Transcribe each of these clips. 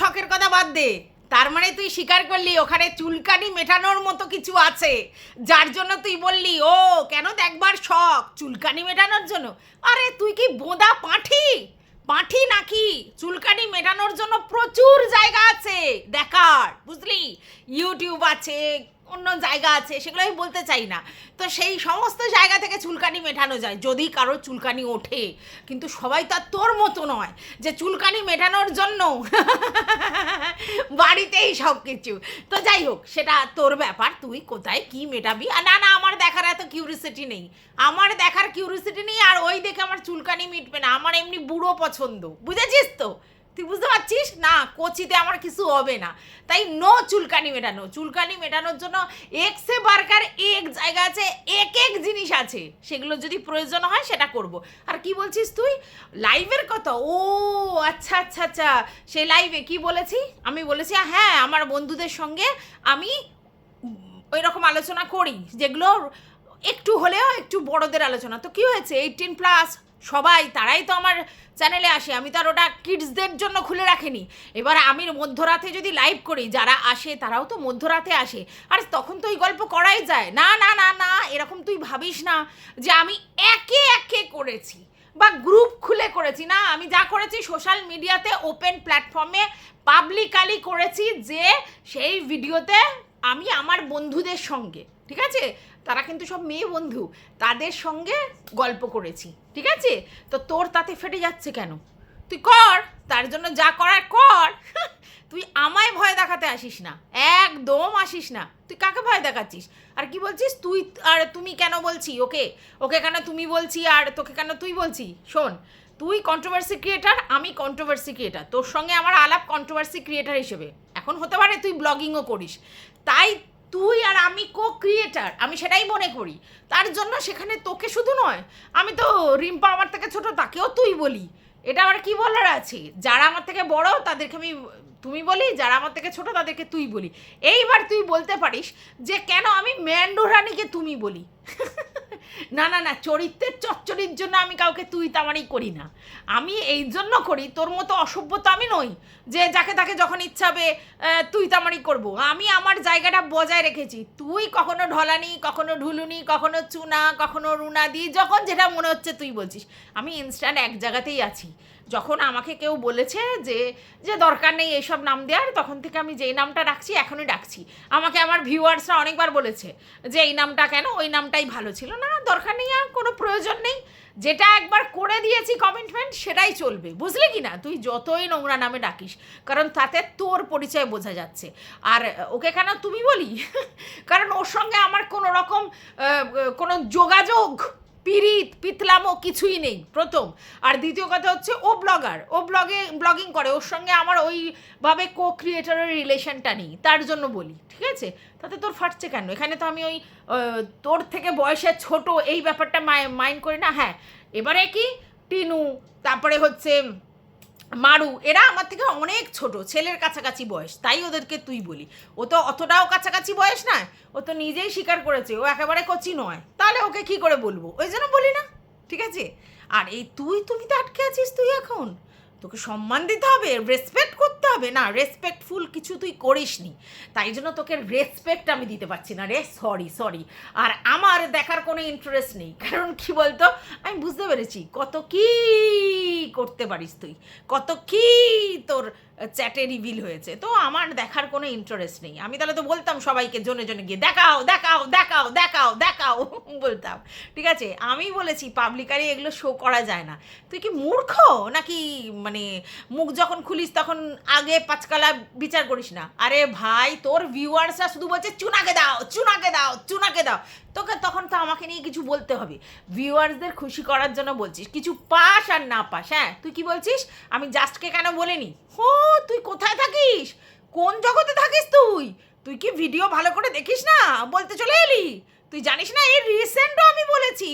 শখের কথা বাদ দে। তার মানে তুই স্বীকার করলি ওখানে চুলকানি মেটানোর মতো কিছু আছে, যার জন্য তুই বললি ও কেন দেখবার শখ চুলকানি মেটানোর জন্য। আরে তুই কি বোঁদা পাঁঠি পাঁঠি নাকি? চুলকানি মেটানোর জন্য প্রচুর জায়গা আছে দেখার, বুঝলি? ইউটিউব আছে, অন্য জায়গা আছে, সেগুলো আমি বলতে চাই না। তো সেই সমস্ত জায়গা থেকে চুলকানি মেটানো যায় যদি কারোর চুলকানি ওঠে, কিন্তু সবাই তো আর তোর মতো নয় যে চুলকানি মেটানোর জন্য বাড়িতেই সব কিছু। তো যাই হোক, সেটা তোর ব্যাপার, তুই কোথায় কি মেটাবি। আর না না, আমার দেখার এত কিউরিসিটি নেই, আমার দেখার কিউরিসিটি নেই। আর ওই দেখে আমার চুলকানি মিটবে না, আমার এমনি বুড়ো পছন্দ, বুঝেছিস তো? তুই বুঝতে পারছিস না, কোচিতে আমার কিছু হবে না। তাই নো চুলকানি মেটানো। চুলকানি মেটানোর জন্য এক্সে বার্কার এক জায়গা আছে, এক এক জিনিস আছে, সেগুলো যদি প্রয়োজন হয় সেটা করব। আর কি বলছিস তুই লাইভের কথা? ও আচ্ছা আচ্ছা আচ্ছা, সেই লাইভে কি বলেছি? আমি বলেছি হ্যাঁ আমার বন্ধুদের সঙ্গে আমি ওই রকম আলোচনা করি যেগুলো একটু হলেও একটু বড়দের আলোচনা। তো কি হয়েছে, 18+ সবাই তারাই তো আমার চ্যানেলে আসে, আমি তো আর ওটা কিডসদের জন্য খুলে রাখিনি। এবার আমি মধ্যরাতে যদি লাইভ করি, যারা আসে তারাও তো মধ্যরাতে আসে, আর তখন তো ওই গল্প করাই যায়। না না না না, এরকম তুই ভাবিস না যে আমি একে একে করেছি বা গ্রুপ খুলে করেছি। না, আমি যা করেছি সোশ্যাল মিডিয়াতে ওপেন প্ল্যাটফর্মে পাবলিকালি করেছি, যে সেই ভিডিওতে আমি আমার বন্ধুদের সঙ্গে, ঠিক আছে, তারা কিন্তু সব মেয়ে বন্ধু, তাদের সঙ্গে গল্প করেছি, ঠিক আছে? তো তোর তাতে ফেটে যাচ্ছে কেন? তুই কর, তার জন্য যা করার কর। তুই আমায় ভয় দেখাতে আসিস না, একদম আসিস না। তুই কাকে ভয় দেখাচ্ছিস? আর কি বলছিস তুই আর তুমি কেন বলছি? ওকে ওকে কেন তুমি বলছি আর তোকে কেন তুই বলছি? শোন, তুই কন্ট্রোভার্সি ক্রিয়েটার, আমি কন্ট্রোভার্সি ক্রিয়েটার, তোর সঙ্গে আমার আলাপ কন্ট্রোভার্সি ক্রিয়েটার হিসেবে। এখন হতে পারে তুই ব্লগিংও করিস, তাই তুই আর আমি কো ক্রিয়েটার, আমি সেটাই মনে করি। তার জন্য সেখানে তোকে শুধু নয়, আমি তো রিম্পা আমার থেকে ছোট, তাকেও তুই বলি। এটা আমার কি বলার আছে? যারা আমার থেকে বড় তাদেরকে আমি তুমি বলি, যারা আমার থেকে ছোট তাদেরকে তুই বলি। এইবার তুই বলতে পারিস যে কেন আমি ম্যান্ডো রানীকে তুমি বলি। না না না, চরিত্রের চচ্চড়ির জন্য আমি কাউকে তুই তামারি করি না। আমি এই জন্য করি, তোর মতো অসভ্য তো আমি নই যে যাকে তাকে যখন ইচ্ছা হবে তুই তামারি করব। আমি আমার জায়গাটা বজায় রেখেছি। তুই কখনো ঢলানি, কখনো ঢুলুনি, কখনো চুনা, কখনো রুনা দি, যখন যেটা মনে হচ্ছে তুই বলছিস। আমি ইনস্ট্যান্ট এক জায়গাতেই আছি। যখন আমাকে কেউ বলেছে যে যে দরকার নেই এইসব নাম দেওয়ার, তখন থেকে আমি যেই নামটা রাখছি এখনই ডাকছি। আমাকে আমার ভিউয়ার্সরা অনেকবার বলেছে যে এই নামটা কেন, ওই নামটাই ভালো ছিল। না, দরকার নেই, আর কোনো প্রয়োজন নেই। যেটা একবার করে দিয়েছি কমিটমেন্ট, সেটাই চলবে, বুঝলি কি না? তুই যতই নোংরা নামে ডাকিস, কারণ তাতে তোর পরিচয় বোঝা যাচ্ছে। আর ওকে কেন তুমি বলি? কারণ ওর সঙ্গে আমার কোনো রকম কোনো যোগাযোগ, পিরিত পিতলামো কিছুই নেই, প্রথম। আর দ্বিতীয় কথা হচ্ছে ও ব্লগার, ও ব্লগিং করে, ওর সঙ্গে আমার ওইভাবে কো ক্রিয়েটারের রিলেশনটা নেই, তার জন্য বলি, ঠিক আছে? তাতে তোর ফাটছে কেন? এখানে তো আমি ওই তোর থেকে বয়সে ছোট এই ব্যাপারটা মাইন্ড করি না। হ্যাঁ, এবারে কি টিনু, তারপরে হচ্ছে মারু, এরা আমার থেকে অনেক ছোট, ছেলের কাছাকাছি বয়স, তাই ওদেরকে তুই বলি। ও তো অতটাও কাছাকাছি বয়স নয়, ও তো নিজেই স্বীকার করেছে ও একেবারে কচি নয়, তাহলে ওকে কি করে বলবো? ওই জন্য বলি না, ঠিক আছে? আর এই তুমি তো আটকে আছিস। তুই এখন, তোকে সম্মান দিতে হবে, রেসপেক্ট করতে হবে। না, রেসপেক্টফুল কিছু তুই করিসনি, তাই জন্য তোকে রেসপেক্ট আমি দিতে পারছি না রে, সরি সরি। আর আমার দেখার কোনো ইন্টারেস্ট নেই, কারণ কি বলতো, আমি বুঝতে পেরেছি কত কি করতে পারিস তুই, কত কি তোর চ্যাটে রিভিল হয়েছে। তো আমার দেখার কোনো ইন্টারেস্ট নেই। আমি তাহলে তো বলতাম সবাইকে জনে জনে গিয়ে দেখাও দেখাও দেখাও দেখাও দেখাও বলতাম, ঠিক আছে? আমি বলেছি পাবলিকারি এগুলো শো করা যায় না। তুই কি মূর্খ নাকি? মানে মুখ যখন খুলিস তখন আগে পাঁচকালা বিচার করিস না। আরে ভাই, তোর ভিউয়ার্সরা শুধু বলছে চুনাকে দাও চুনাকে দাও চুনাকে দাও, তোকে তখন তো আমাকে নিয়ে কিছু বলতে হবে। ভিউয়ার্সদের খুশি করার জন্য বলছিস, কিছু পাস আর না পাস। হ্যাঁ, তুই কি বলছিস আমি জাস্টকে কেন বলিনি? ও তুই কোথায় থাকিস, কোন জগতে থাকিস তুই? তুই কি ভিডিও ভালো করে দেখিস না বলতে চলে এলি? তুই জানিস না এই রিসেন্টও আমি বলেছি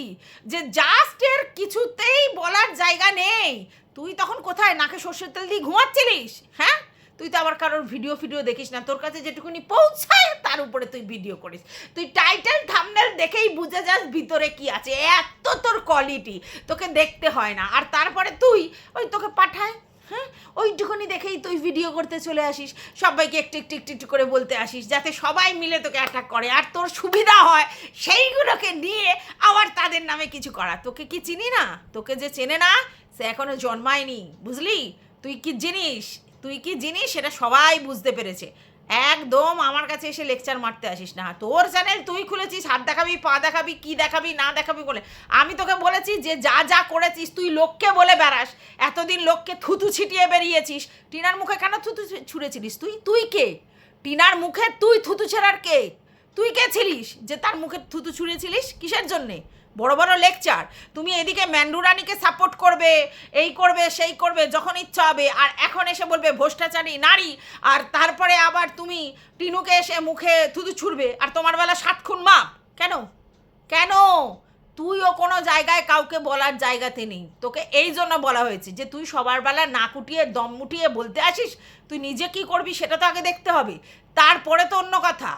যে জাস্ট এর কিছুতেই বলার জায়গা নেই। তুই তখন কোথায় নাকে সর্ষের তেল দিয়ে ঘুমাচ্ছিলিস? হ্যাঁ, তুই তো আবার কারোর ভিডিও দেখিস না, তোর কাছে যেটুকুনি পৌঁছায় তার উপরে তুই ভিডিও করিস। তুই টাইটেল থাম্বনেল দেখেই বুঝে যাস ভিতরে কি আছে, এত তোর কোয়ালিটি তোকে দেখতে হয় না। আর তারপরে তুই ওই তোকে পাঠায়, হ্যাঁ, ওইটুকুনি দেখেই তুই ভিডিও করতে চলে আসিস, সবাইকে একটু একটু একটু একটু করে বলতে আসিস যাতে সবাই মিলে তোকে অ্যাটাক করে, আর তোর সুবিধা হয় সেইগুলোকে নিয়ে আবার তাদের নামে কিছু করা। তোকে কি চিনি না? তোকে যে চেনে না সে এখনো জন্মায়নি, বুঝলি? তুই কি জিনিস সেটা সবাই বুঝতে পেরেছে। একদম আমার কাছে এসে লেকচার মারতে আসিস না। তোর চ্যানেল তুই খুলেছিস, হাত দেখাবি, পা দেখাবি, কি দেখাবি না দেখাবি বলে। আমি তোকে বলেছি যে যা যা করেছিস তুই লোককে বলে বেড়াস, এতদিন লোককে থুতু ছিটিয়ে বেরিয়েছিস। টিনার মুখে কেন থুতু ছুঁড়েছিলিস? তুই কে? টিনার মুখে তুই থুতু ছেড়ার কে? তুই কে ছিলিস যে তার মুখে থুতু ছুঁড়েছিলিস? কিসের জন্যে? বড় বড় লেকচার। তুমি এদিকে ম্যান্ডু রানীকে সাপোর্ট করবে, এই করবে সেই করবে যখন ইচ্ছা হবে, আর এখন এসে বলবে ভ্রষ্টাচারী নারী, আর তারপরে আবার তুমি টিনুকে এসে মুখে থুতু ছুড়বে, আর তোমার বেলা 7 খুন মাপ। কেন? তুইও কোনো জায়গায় কাউকে বলার জায়গাতে নেই। তোকে এই জন্য বলা হয়েছে যে তুই সবার বেলা না কুটিয়ে দম মুটিয়ে বলতে আসিস। তুই নিজে কি করবি সেটা তো আগে দেখতে হবে, তারপরে তো অন্য কথা।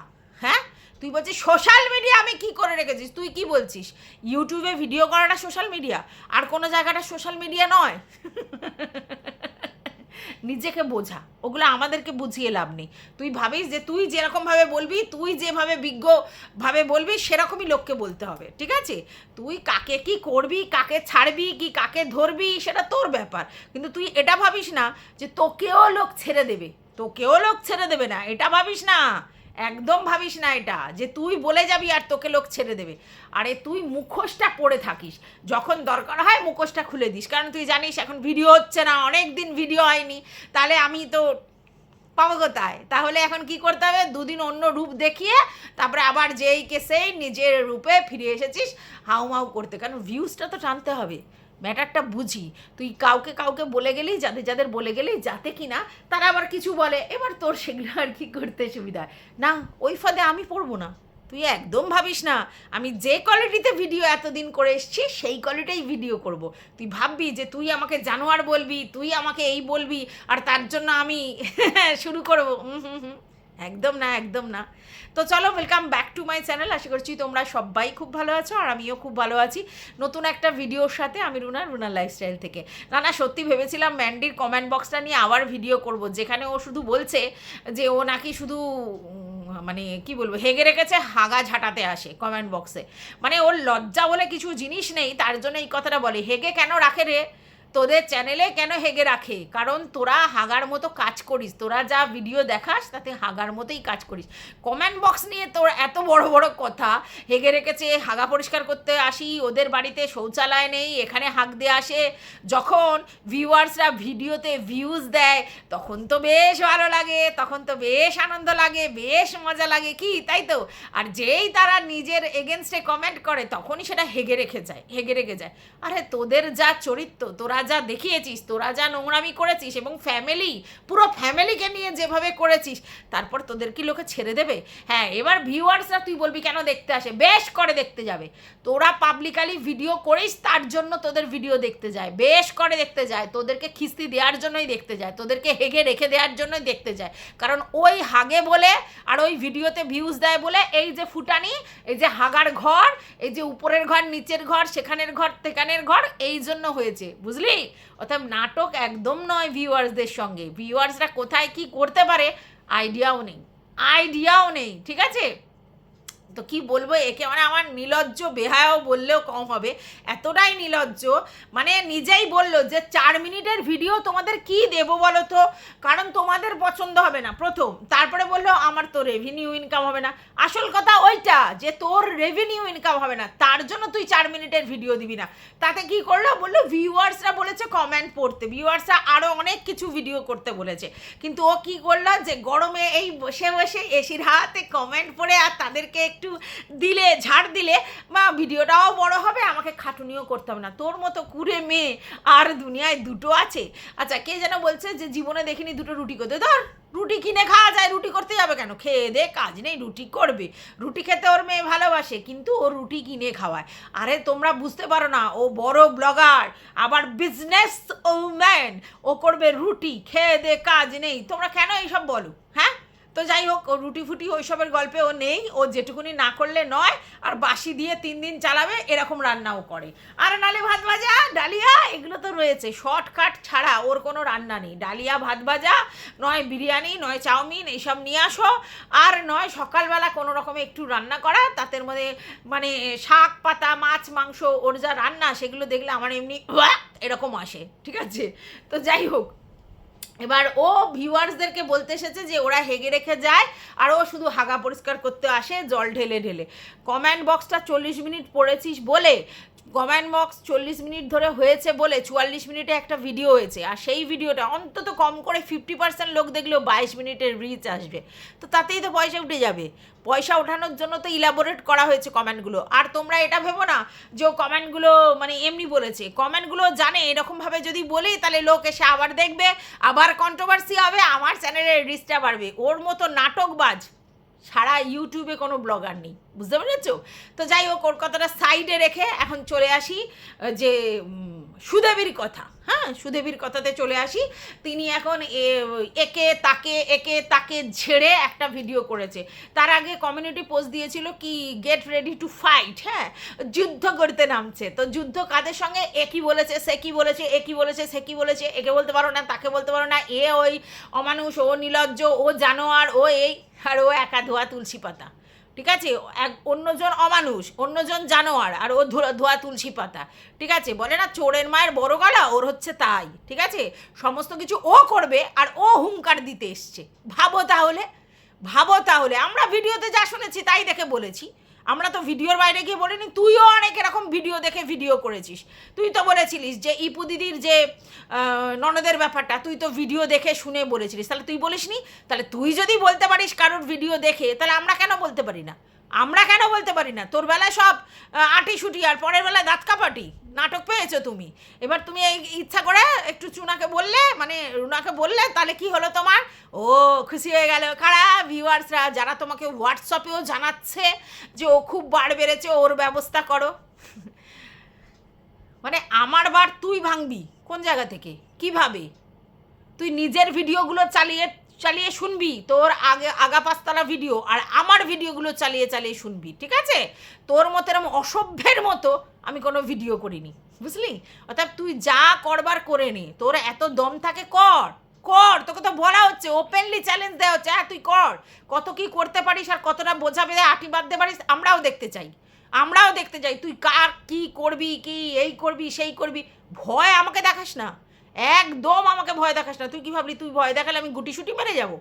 হ্যাঁ, তুই বলছিস সোশ্যাল মিডিয়া আমি কি করে রেখেছিস? তুই কি বলছিস? ইউটিউবে ভিডিও করাটা সোশ্যাল মিডিয়া, আর কোনো জায়গাটা সোশ্যাল মিডিয়া নয়। নিজেকে বোঝা, ওগুলো আমাদেরকে বুঝিয়ে লাভ নেই। তুই ভাবিস যে তুই যেরকমভাবে বলবি, তুই যেভাবে বিজ্ঞভাবে বলবি সেরকমই লোককে বলতে হবে, ঠিক আছে? তুই কাকে কি করবি, কাকে ছাড়বি কি কাকে ধরবি সেটা তোর ব্যাপার, কিন্তু তুই এটা ভাবিস না যে তোকেও লোক ছেড়ে দেবে না, এটা ভাবিস না। একদম ভাবিস না এটা যে তুই বলে যাবি আর তোকে লোক ছেড়ে দেবে। আরে তুই মুখোশটা পরে থাকিস, যখন দরকার হয় মুখোশটা খুলে দিস, কারণ তুই জানিস এখন ভিডিও হচ্ছে না, অনেক দিন ভিডিও হয়নি, তাহলে আমি তো পাবো কোথায়? তাহলে এখন কি করতে হবে? 2 দিন অন্য রূপ দেখিয়ে তারপরে আবার যেই কে সেই নিজের রূপে ফিরে এসেছিস হাউমাউ করতে, কারণ ভিউজটা তো টানতে হবে। ম্যাটারটা বুঝি। তুই কাউকে বলে গেলেই, যাদের বলে গেলেই যাতে কি না তারা আবার কিছু বলে, এবার তোর সেগুলো আর কি করতে সুবিধা না, ওই ফাঁদে আমি পড়বো না। তুই একদম ভাবিস না আমি যে কোয়ালিটিতে ভিডিও এতদিন করে এসছি সেই কোয়ালিটিই ভিডিও করব। তুই ভাববি যে তুই আমাকে জানোয়ার বলবি, তুই আমাকে এই বলবি, আর তার জন্য আমি শুরু করবো? একদম না। তো চলো, welcome back to my channel. আশা করছি তোমরা সবাই খুব ভালো আছো, আর আমিও খুব ভালো আছি নতুন একটা ভিডিওর সাথে। আমি রুনার লাইফস্টাইল থেকে। না সত্যি ভেবেছিলাম ম্যান্ডির কমেন্ট বক্সটা নিয়ে আবার ভিডিও করব, যেখানে ও শুধু বলছে যে ও নাকি শুধু মানে কি বলবো হেগে রেখেছে, হাগা ঝাঁটাতে আসে কমেন্ট বক্সে। মানে ওর লজ্জা বলে কিছু জিনিস নেই, তার জন্য এই কথাটা বলে। হেগে কেন রাখে রে? তোদের চ্যানেলে কেন হেগে রাখে? কারণ তোরা হাগার মতো কাজ করিস, তোরা যা ভিডিও দেখাস তাতে হাগার মতোই কাজ করিস। কমেন্ট বক্স নিয়ে তোর এত বড় বড় কথা, হেগে রেখেছে, হাগা পরিষ্কার করতে আসি, ওদের বাড়িতে শৌচালয় নেই, এখানে হাগ দিয়ে আসে। যখন ভিউয়ার্সরা ভিডিওতে ভিউজ দেয় তখন তো বেশ ভালো লাগে, তখন তো বেশ আনন্দ লাগে, বেশ মজা লাগে, কি তাই তো? আর যেই তারা নিজের এগেনস্টে কমেন্ট করে তখনই সেটা হেগে রেখে যায়। আরে তোদের যা চরিত্র, তোরা যা দেখিয়েছিস, তোরা যা নোংরামি করেছিস, এবং পুরো ফ্যামিলিকে নিয়ে যেভাবে করেছিস, তারপর তোদের কি লোকে ছেড়ে দেবে? হ্যাঁ, এবার ভিউয়ার্সরা তুই বলবি কেন দেখতে আসে, বেশ করে দেখতে যাবে। তোরা পাবলিকালি ভিডিও করিস তার জন্য তোদের ভিডিও দেখতে যায়, বেশ করে দেখতে যায়, তোদেরকে খিস্তি দেওয়ার জন্যই দেখতে যায়, তোদেরকে হেগে রেখে দেওয়ার জন্যই দেখতে যায়। কারণ ওই হাগে বলে আর ওই ভিডিওতে ভিউজ দেয় বলে এই যে ফুটানি, এই যে হাগার ঘর, এই যে উপরের ঘর নিচের ঘর, সেখানের ঘর তেখানের ঘর, এই জন্য হয়েছে, বুঝলি? অর্থাৎ নাটক একদম নয় ভিউয়ার্সদের সঙ্গে। ভিউয়ার্সরা কোথায় কি করতে পারে আইডিয়াও নেই, ঠিক আছে? তো কি বলবো একে, মানে আমার নির্লজ্জ বেহায়াও বললেও কম হবে, এতটাই নির্লজ্জ। মানে নিজেই বললো যে 4 মিনিটের ভিডিও তোমাদের কি দেবো বলো তো, কারণ তোমাদের পছন্দ হবে না প্রথম, তারপরে বললো আমার তো রেভিনিউ ইনকাম হবে না। আসল কথা ওইটা যে তোর রেভিনিউ ইনকাম হবে না, তার জন্য তুই 4 মিনিটের ভিডিও দিবি না। তাতে কি করলো? বললো ভিউয়ার্সরা বলেছে কমেন্ট পড়তে, ভিউয়ার্সরা আরও অনেক কিছু ভিডিও করতে বলেছে, কিন্তু ও কি করলো যে গরমে এই বসে এসির হাতে কমেন্ট পড়ে আর তাদেরকে একটু ঝাড় দিলে মা ভিডিওটাও বড় হবে, আমাকে খাটুনিও করতে হবে না। তোর মতো কুড়ে মেয়ে আর দুনিয়ায় দুটো আছে? আচ্ছা, কে যেন বলছে যে জীবনে দেখিনি দুটো রুটি করতে, ধর রুটি কিনে খাওয়া যায়, রুটি করতে যাবে কেন? খেয়ে দে, কাজ নেই, রুটি করবে। রুটি খেতে ওর মেয়ে ভালোবাসে, কিন্তু ও রুটি কিনে খাওয়ায়। আরে তোমরা বুঝতে পারো না, ও বড় ব্লগার, আবার বিজনেস ওম্যান, ও করবে রুটি, খেয়ে দে, কাজ নেই। তোমরা কেন এইসব বলো? হ্যাঁ, তো যাই হোক, ও রুটি ফুটি ওইসবের গল্পে ও নেই, ও যেটুকুনি না করলে নয়, আর বাসি দিয়ে 3 দিন চালাবে এরকম রান্নাও করে। আর নালে ভাত ভাজা, ডালিয়া, এগুলো তো রয়েছে, শর্টকাট ছাড়া ওর কোনো রান্না নেই। ডালিয়া, ভাত ভাজা, নয় বিরিয়ানি, নয় চাউমিন, এইসব নিয়ে আসো, আর নয় সকালবেলা কোনো রকমে একটু রান্না করা, তাদের মধ্যে মানে শাক পাতা, মাছ মাংস, ওর যা রান্না সেগুলো দেখলে আমার এমনি এরকম আসে, ঠিক আছে? তো যাই হোক, এবার ও ভিউয়ার্সদেরকে বলতে এসেছে যে ওরা হেগে রেখে যায়, আর ও শুধু হাগা পরিষ্কার করতে আসে জল ঢেলে ঢেলে। কমেন্ট বক্সটা 40 মিনিট পড়েছিস বলে, কমেন্ট বক্স 40 মিনিট ধরে হয়েছে বলে 44 মিনিটে একটা ভিডিও হয়েছে, আর সেই ভিডিওটা অন্তত কম করে 50% লোক দেখলেও 22 মিনিটের রিচ আসবে, তো তাতেই তো পয়সা উঠে যাবে। পয়সা ওঠানোর জন্য তো ইলাবোরেট করা হয়েছে কমেন্টগুলো। আর তোমরা এটা ভেবো না যে ও কমেন্টগুলো মানে এমনি বলেছে, কমেন্টগুলো জানে এরকমভাবে যদি বলি তাহলে লোক এসে আবার দেখবে, আবার কন্ট্রোভার্সি হবে, আমার চ্যানেলের রিচটা বাড়বে। ওর মতো নাটকবাজ সারা ইউটিউবে কোনো ব্লগার নেই, বুঝতে পেরেছো? তো যাই হোক, ওর কথাটা সাইডে রেখে এখন চলে আসি যে সুদেবীর কথা। হ্যাঁ, সুদেবীর কথাতে চলে আসি। তিনি এখন একে তাকে ঝেড়ে একটা ভিডিও করেছে। তার আগে কমিউনিটি পোস্ট দিয়েছিল কি গেট রেডি টু ফাইট, হ্যাঁ, যুদ্ধ করতে নামছে। তো যুদ্ধ কাদের সঙ্গে? একই বলেছে, সে কি বলেছে, একই বলেছে, সে কি বলেছে, একে বলতে পারো না, তাকে বলতে পারো না, এ ওই অমানুষ, ও নির্লজ্জ, ও জানোয়ার, ও এই, আর ও একা ধোয়া তুলসী পাতা, ঠিক আছে? অন্যজন অমানুষ, অন্যজন জানোয়ার, আর ও ধোয়া তুলসী পাতা, ঠিক আছে? বলে না চোরের মায়ের বড় গলা, ওর হচ্ছে তাই, ঠিক আছে? সমস্ত কিছু ও করবে আর ও হুঙ্কার দিতে এসছে। ভাবো তাহলে আমরা ভিডিওতে যা শুনেছি তাই দেখে বলেছি, আমরা তো ভিডিওর বাইরে গিয়ে বলিনি। তুইও অনেক এরকম ভিডিও দেখে ভিডিও করেছিস। তুই তো বলেছিলিস যে ইপু দিদির যে ননদের ব্যাপারটা তুই তো ভিডিও দেখে শুনে বলেছিলিস, তাহলে তুই বলিসনি? তাহলে তুই যদি বলতে পারিস কারোর ভিডিও দেখে, তাহলে আমরা কেন বলতে পারি না? তোর বেলায় সব আটি শুটি, আর পরের বেলায় দাঁত কাপাটি নাটক পেয়েছো তুমি। এবার তুমি এই ইচ্ছা করে একটু রুনাকে বললে, তাহলে কি হলো তোমার? ও খুশি হয়ে গেল। কারা? ভিউয়ার্সরা, যারা তোমাকে হোয়াটসঅ্যাপেও জানাচ্ছে যে ও খুব বার বেড়েছে, ওর ব্যবস্থা করো। মানে আমার বার তুই ভাঙবি কোন জায়গা থেকে, কিভাবে? তুই নিজের ভিডিওগুলো চালিয়ে শুনবি, তোর আগা পাঁচতলা ভিডিও, আর আমার ভিডিওগুলো চালিয়ে শুনবি, ঠিক আছে? তোর মতো এরকম অসভ্যের মতো আমি কোনো ভিডিও করিনি, বুঝলি? অর্থাৎ তুই যা করবার করে নে, তোর এত দম থাকে কর, তোকে তো বলা হচ্ছে, ওপেনলি চ্যালেঞ্জ দেওয়া হচ্ছে, হ্যাঁ তুই কর, কত কি করতে পারিস আর কতটা বোঝা বেঁধে আঁটি বাঁধতে পারিস আমরাও দেখতে চাই। তুই কার কি করবি, কি এই করবি সেই করবি, ভয় আমাকে দেখাস না, একদম আমাকে ভয় দেখাস না। তুই কি ভাবলি তুই ভয় দেখালে আমি গুটি মেরে যাব?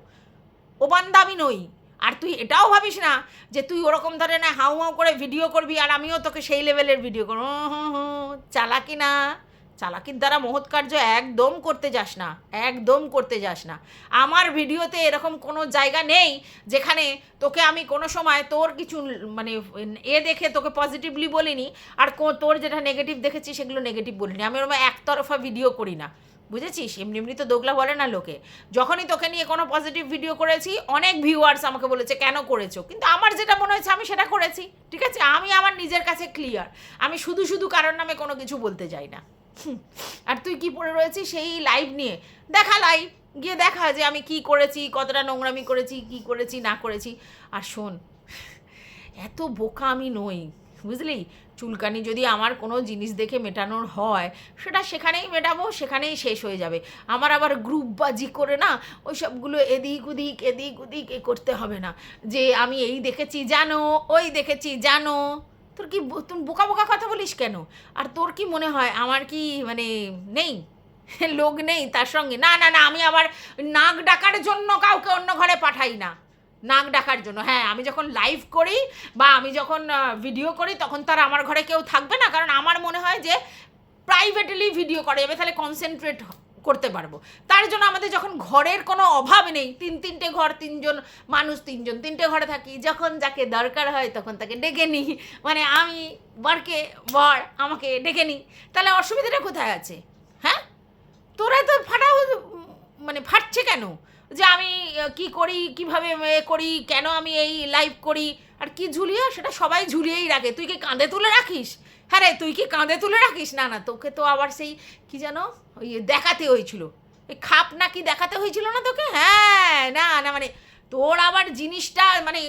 ও বান্দা আমি নই। আর তুই এটাও ভাবিস না যে তুই ওরকম ধরনের হাউ করে ভিডিও করবি আর আমিও তোকে সেই লেভেলের ভিডিও করব। চালাকির দ্বারা মহৎ কার্য একদম করতে যাস না। আমার ভিডিওতে এরকম কোনো জায়গা নেই যেখানে তোকে আমি কোনো সময় তোর কিছু মানে দেখে তোকে পজিটিভলি বলিনি, আর তোর যেটা নেগেটিভ দেখেছি সেগুলো নেগেটিভ বলিনি। আমি ওরকম একতরফা ভিডিও করি না, বুঝেছিস? এমনি তো দোগলা বলে না লোকে। যখনই তোকে নিয়ে কোনো পজিটিভ ভিডিও করেছি, অনেক ভিউয়ার্স আমাকে বলেছে কেন করেছো, কিন্তু আমার যেটা মনে হয়েছে আমি সেটা করেছি, ঠিক আছে? আমি আমার নিজের কাছে ক্লিয়ার। আমি শুধু কারোর নামে কোনো কিছু বলতে যাই না। আর তুই কি পড়ে রয়েছিস সেই লাইভ নিয়ে? লাইভ গিয়ে দেখা যে আমি কি করেছি, কতটা নোংরামি করেছি, কি করেছি না করেছি। আর শোন, এত বোকা আমি নই, বুঝলি? চুলকানি যদি আমার কোনো জিনিস দেখে মেটানোর হয়, সেটা সেখানেই মেটাবো, সেখানেই শেষ হয়ে যাবে। আমার আবার গ্রুপবাজি করে না ওই সবগুলো এদিক ওদিক করতে হবে না যে আমি এই দেখেছি জানো, ওই দেখেছি জানো। তোর কি তুমি বোকা কথা বলিস কেন? আর তোর কি মনে হয় আমার কি মানে নেই লোক নেই তার সঙ্গে? না আমি আবার নাক ডাকার জন্য কাউকে অন্য ঘরে পাঠাই না, নাক ডাকার জন্য। হ্যাঁ, আমি যখন লাইভ করি বা আমি যখন ভিডিও করি তখন তার আমার ঘরে কেউ থাকবে না, কারণ আমার মনে হয় যে প্রাইভেটলি ভিডিও করা যাবে, তাহলে কনসেন্ট্রেট করতে পারবো। তার জন্য আমাদের যখন ঘরের কোনো অভাব নেই, তিনটে ঘর, তিনটে ঘরে থাকি, যখন যাকে দরকার হয় তখন তাকে ডেকে নিই, মানে আমি বর আমাকে ডেকে নিই, তাহলে অসুবিধাটা কোথায় আছে? হ্যাঁ, তোরা তো ফাটছে কেন যে আমি কি করি, কিভাবে করি, কেন আমি এই লাইভ করি, আর কি ঝুলিয়ে, সেটা সবাই ঝুলিয়েই রাখে। তুই কি কাঁধে তুলে রাখিস? হ্যাঁ রে, তুই কি কাঁধে তুলে রাখিস? না তোকে তো আবার সেই কি যেন ওই দেখাতে হয়েছিল, এই খাপ নাকি দেখাতে হয়েছিল না তোকে? হ্যাঁ, না মানে তোর আবার জিনিসটা মানে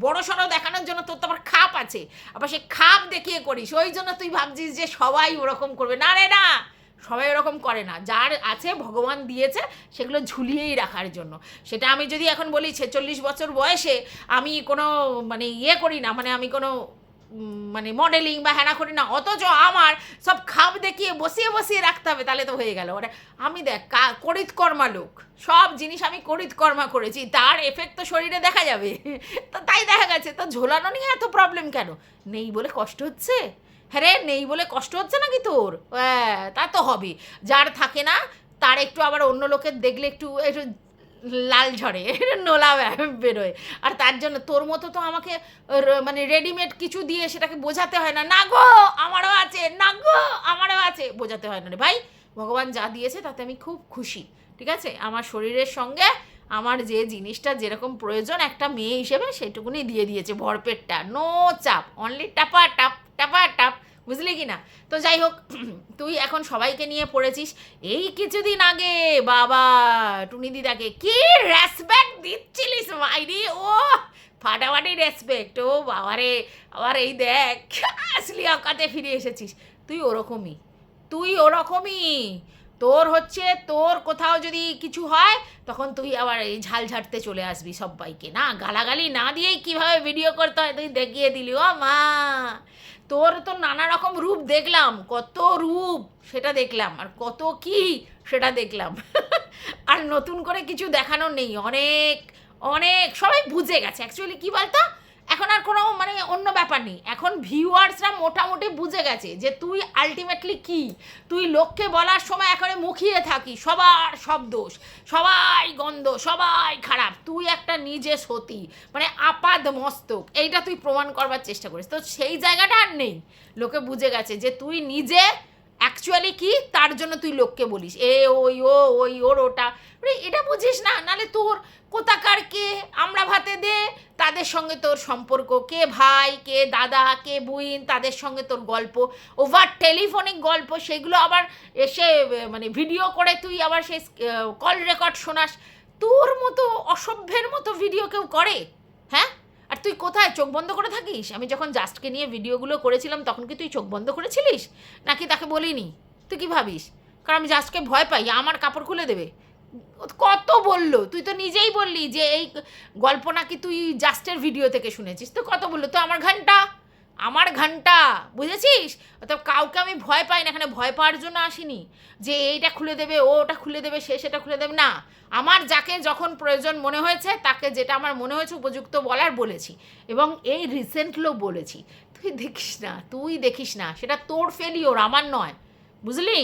বড় সড়ো দেখানোর জন্য তোর তো আবার খাপ আছে, আবার সে খাপ দেখিয়ে করিস, ওই জন্য তুই ভাবছিস যে সবাই ওরকম করবে। না রে না, সবাই ওরকম করে না। যার আছে ভগবান দিয়েছে সেগুলো ঝুলিয়েই রাখার জন্য। সেটা আমি যদি এখন বলি 46 বছর বয়সে আমি কোনো মানে ইয়ে করি না, মানে আমি কোনো মানে মডেলিং বা হ্যানা করি না, অথচ আমার সব খাপ দেখিয়ে বসিয়ে বসিয়ে রাখতে হবে, তাহলে তো হয়ে গেল। মানে আমি দেখ করিতকর্মা লোক, সব জিনিস আমি করিতকর্মা করেছি, তার এফেক্ট তো শরীরে দেখা যাবে। তো তাই দেখা গেছে। তো ঝোলানো নিয়ে এত প্রবলেম কেন? নেই বলে কষ্ট হচ্ছে? হ্যাঁ রে, নেই বলে কষ্ট হচ্ছে নাকি তোর? হ্যাঁ, তা তো হবে। যার থাকে না তার একটু আবার অন্য লোকের দেখলে একটু একটু লাল ঝরে, নোলা বেরোয়। আর তার জন্য তোর মতো তো আমাকে মানে রেডিমেড কিছু দিয়ে সেটাকে বোঝাতে হয় না, না গো আমারও আছে, না গো আমারও আছে, বোঝাতে হয় না রে ভাই। ভগবান যা দিয়েছে তাতে আমি খুব খুশি, ঠিক আছে? আমার শরীরের সঙ্গে আমার যে জিনিসটা যেরকম প্রয়োজন একটা মেয়ে হিসেবে সেটুকুনি দিয়ে দিয়েছে, ভরপেটটা, নো চাপ, অনলি টাপা টাপ টাপা টাপ, বুঝলি কি না? তো যাই হোক, তুই এখন সবাইকে নিয়ে পড়েছিস। এই কিছুদিন আগে বাবা টুনি দিদাকে কি রেসপেক্ট দিচ্ছিলিস মাইরি, ও ফাটাফাটি রেসপেক্ট, ও বাবারে। আবার এই দেখ আসলি আকাতে ফিরে এসেছিস। তুই ওরকমই, তুই ওরকমই। তোর হচ্ছে তোর কোথাও যদি কিছু হয় তখন তুই আবার এই ঝাল ঝাড়তে চলে আসবি সবাইকে, না গালাগালি না দিয়েই কীভাবে ভিডিও করতে হয় তুই দেখিয়ে দিলি। ও মা, তোর তো নানা রকম রূপ দেখলাম, কত রূপ সেটা দেখলাম, আর কত কি সেটা দেখলাম। আর নতুন করে কিছু দেখানোর নেই, অনেক অনেক সবাই বুঝে গেছে অ্যাকচুয়ালি। কী বলতো, এখন আর কোনো মানে অন্য ব্যাপার নেই, এখন ভিউয়ার্সরা মোটামুটি বুঝে গেছে যে তুই আলটিমেটলি কি। তুই লোককে বলার সময় এখন মুখিয়ে থাকি সবার সব দোষ, সবাই গন্ধ, সবাই খারাপ, তুই একটা নিজে সতী, মানে আপাদ মস্তক, এইটা তুই প্রমাণ করবার চেষ্টা করিস। তো সেই জায়গাটা আর নেই, লোকে বুঝে গেছে যে তুই নিজে অ্যাকচুয়ালি কি, তার জন্য তুই লোককে বলিস এ ওই ও ওই ওর ওটা, মানে এটা বুঝিস না। নালে তোর কোথাকার কে আমরা ভাতে দে তাদের সঙ্গে তোর সম্পর্ক, কে ভাই কে দাদা কে বুইন, তাদের সঙ্গে তোর গল্প, ওভার টেলিফোনিক গল্প, সেগুলো আবার এসে মানে ভিডিও করে তুই আবার সেই কল রেকর্ড শোনাস। তোর মতো অসভ্যের মতো ভিডিও কেউ করে? হ্যাঁ, আর তুই কোথায় চোখ বন্ধ করে থাকিস? আমি যখন জাস্টকে নিয়ে ভিডিওগুলো করেছিলাম তখন কি তুই চোখ বন্ধ করেছিলিস, নাকি তাকে বলিনি? তুই কি ভাবিস কারণ আমি জাস্টকে ভয় পাই আমার কাপড় খুলে দেবে? কত বললো, তুই তো নিজেই বললি যে এই গল্প নাকি তুই জাস্টের ভিডিও থেকে শুনেছিস। তো কত বললো, তো আমার ঘন্টা, আমার ঘন্টা, বুঝেছিস? তো কাউকে আমি ভয় পাই না, এখানে ভয় পাওয়ার জন্য আসিনি যে এইটা খুলে দেবে ও ওটা খুলে দেবে সে সেটা খুলে দেবে, না। আমার যাকে যখন প্রয়োজন মনে হয়েছে তাকে যেটা আমার মনে হয়েছে উপযুক্ত বলার বলেছি, এবং এই রিসেন্টলিও বলেছি। তুই দেখিস না, তুই দেখিস না, সেটা তোর ফেলিওর, আমার নয়, বুঝলি?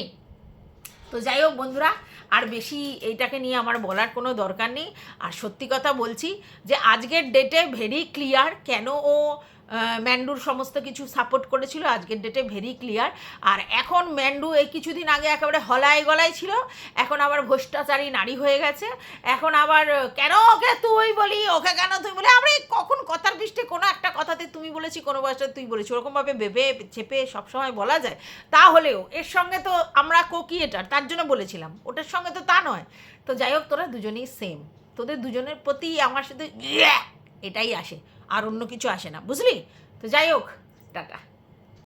তো যাই হোক বন্ধুরা, আর বেশি এইটাকে নিয়ে আমার বলার কোনো দরকার নেই। আর সত্যি কথা বলছি যে আজকের ডেটে ভেরি ক্লিয়ার কেন ও ম্যান্ডুর সমস্ত কিছু সাপোর্ট করেছিল, আজকের ডেটে ভেরি ক্লিয়ার। আর এখন ম্যান্ডু এই কিছুদিন আগে একেবারে হলায় গলায় ছিল, এখন আবার ভ্রষ্টাচারী নারী হয়ে গেছে। এখন আবার কেন ওকে তুই বলি, ওকে কেন তুই বলি, আমরা কখন কথার পৃষ্ঠে কোনো একটা কথাতে তুমি বলেছি, কোনো বয়সে তুই বলেছি, ওরকমভাবে ভেবে চেপে সবসময় বলা যায়? তাহলেও এর সঙ্গে তো আমরা কোকিয়েটার, তার জন্য বলেছিলাম, ওটার সঙ্গে তো তা নয়। তো যাই হোক, তোরা দুজনেই সেম, তোদের দুজনের প্রতি আমার সাথে এটাই আসে, আর অন্য কিছু আসে না, বুঝলি? তো যাই হোক, টাটা।